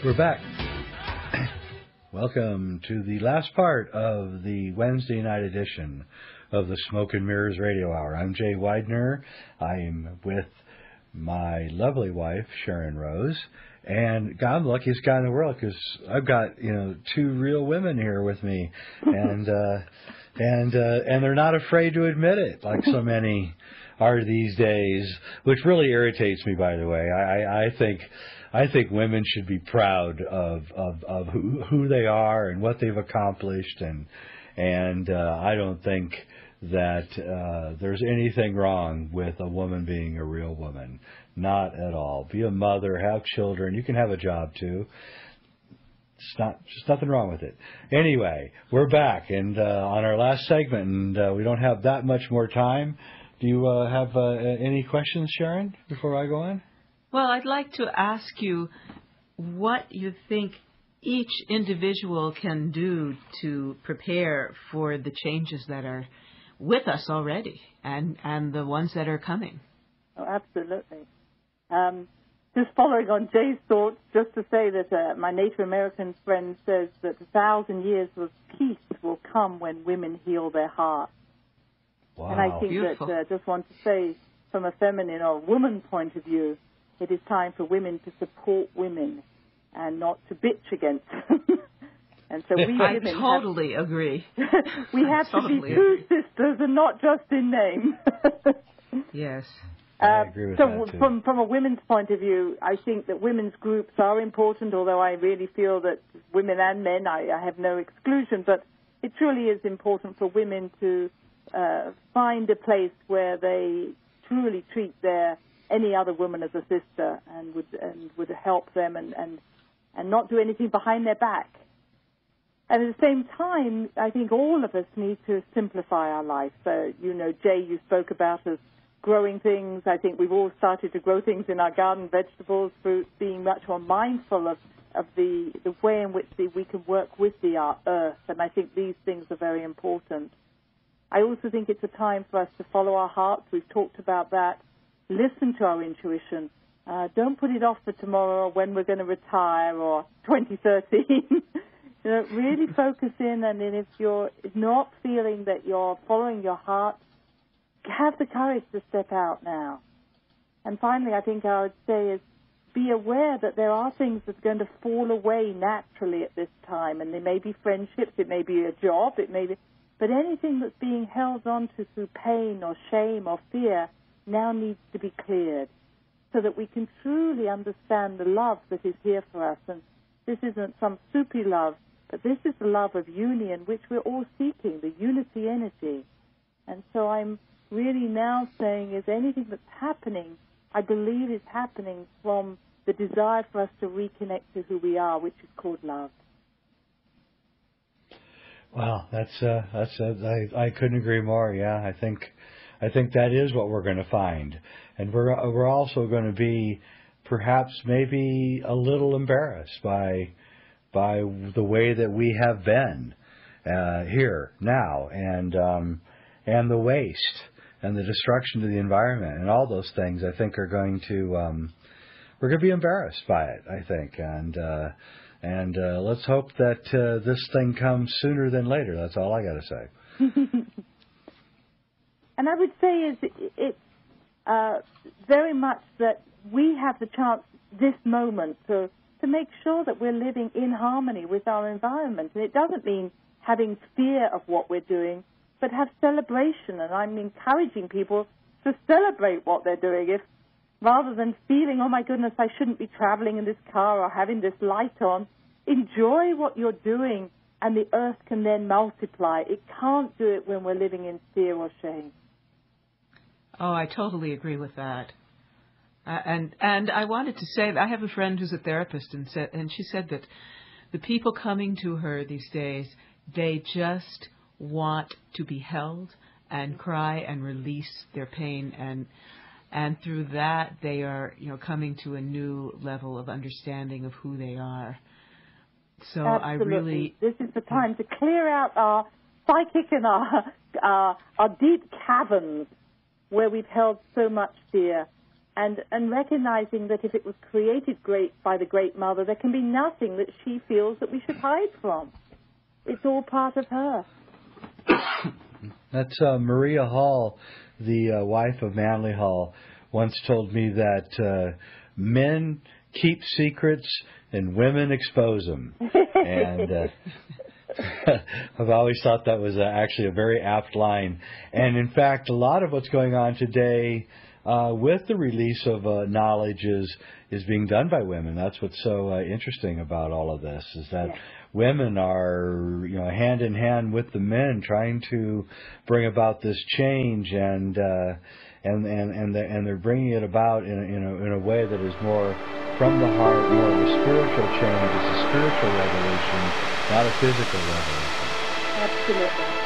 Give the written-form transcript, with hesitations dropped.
We're back. Welcome to the last part of the Wednesday night edition of the Smoke and Mirrors Radio Hour. I'm Jay Weidner. I'm with my lovely wife, Sharon Rose. And God, I'm the luckiest guy in the world because I've got, two real women here with me. And they're not afraid to admit it like so many are these days, which really irritates me, by the way. I think women should be proud of who they are and what they've accomplished, and I don't think that there's anything wrong with a woman being a real woman. Not at all. Be a mother, have children. You can have a job too. Just nothing wrong with it. Anyway, we're back and on our last segment, and we don't have that much more time. Do you have any questions, Sharon, before I go on? Well, I'd like to ask you what you think each individual can do to prepare for the changes that are with us already and the ones that are coming. Oh, absolutely. Just following on Jay's thoughts, just to say that my Native American friend says that 1,000 years of peace will come when women heal their hearts. Wow. And I think Beautiful. that I just want to say, from a feminine or woman point of view, it is time for women to support women and not to bitch against them. And so we I women totally agree. We have to be true sisters and not just in name. Yes. I agree with so that too. from a women's point of view, I think that women's groups are important, although I really feel that women and men, I have no exclusion, but it truly is important for women to find a place where they truly treat any other woman as a sister and would help them and not do anything behind their back. And at the same time, I think all of us need to simplify our life. So, Jay, you spoke about us growing things. I think we've all started to grow things in our garden, vegetables, fruits, being much more mindful of the way in which we can work with the earth. And I think these things are very important. I also think it's a time for us to follow our hearts. We've talked about that. Listen to our intuition. Don't put it off for tomorrow or when we're going to retire or 2013. Really focus in, and then if you're not feeling that you're following your heart, have the courage to step out now. And finally, I think I would say is be aware that there are things that are going to fall away naturally at this time, and they may be friendships, it may be a job, but anything that's being held on to through pain or shame or fear now needs to be cleared so that we can truly understand the love that is here for us. And this isn't some soupy love, but this is the love of union, which we're all seeking, the unity energy. And so I'm really now saying is anything that's happening, I believe is happening from the desire for us to reconnect to who we are, which is called love. Well, I couldn't agree more. Yeah, I think that is what we're going to find, and we're also going to be perhaps maybe a little embarrassed by the way that we have been here now, and the waste and the destruction to the environment and all those things. I think are going to we're going to be embarrassed by it. I think, and let's hope that this thing comes sooner than later. That's all I got to say. And I would say it's very much that we have the chance this moment to make sure that we're living in harmony with our environment. And it doesn't mean having fear of what we're doing, but have celebration. And I'm encouraging people to celebrate what they're doing. If rather than feeling, oh my goodness, I shouldn't be traveling in this car or having this light on, enjoy what you're doing, and the earth can then multiply. It can't do it when we're living in fear or shame. Oh, I totally agree with that. And I wanted to say that I have a friend who's a therapist, and she said that the people coming to her these days, they just want to be held and cry and release their pain, and through that they are coming to a new level of understanding of who they are. So Absolutely. This is the time to clear out our psychic and our deep caverns where we've held so much fear, and recognizing that if it was created great by the Great Mother, there can be nothing that she feels that we should hide from. It's all part of her. That's Maria Hall, the wife of Manly Hall, once told me that men keep secrets and women expose them. And I've always thought that was actually a very apt line. And in fact, a lot of what's going on today with the release of knowledge is being done by women. That's what's so interesting about all of this, is that women are, hand in hand with the men trying to bring about this change, and they're bringing it about in a way that is more from the heart, more of a spiritual change. It's a spiritual revolution, not a physical revolution. Absolutely.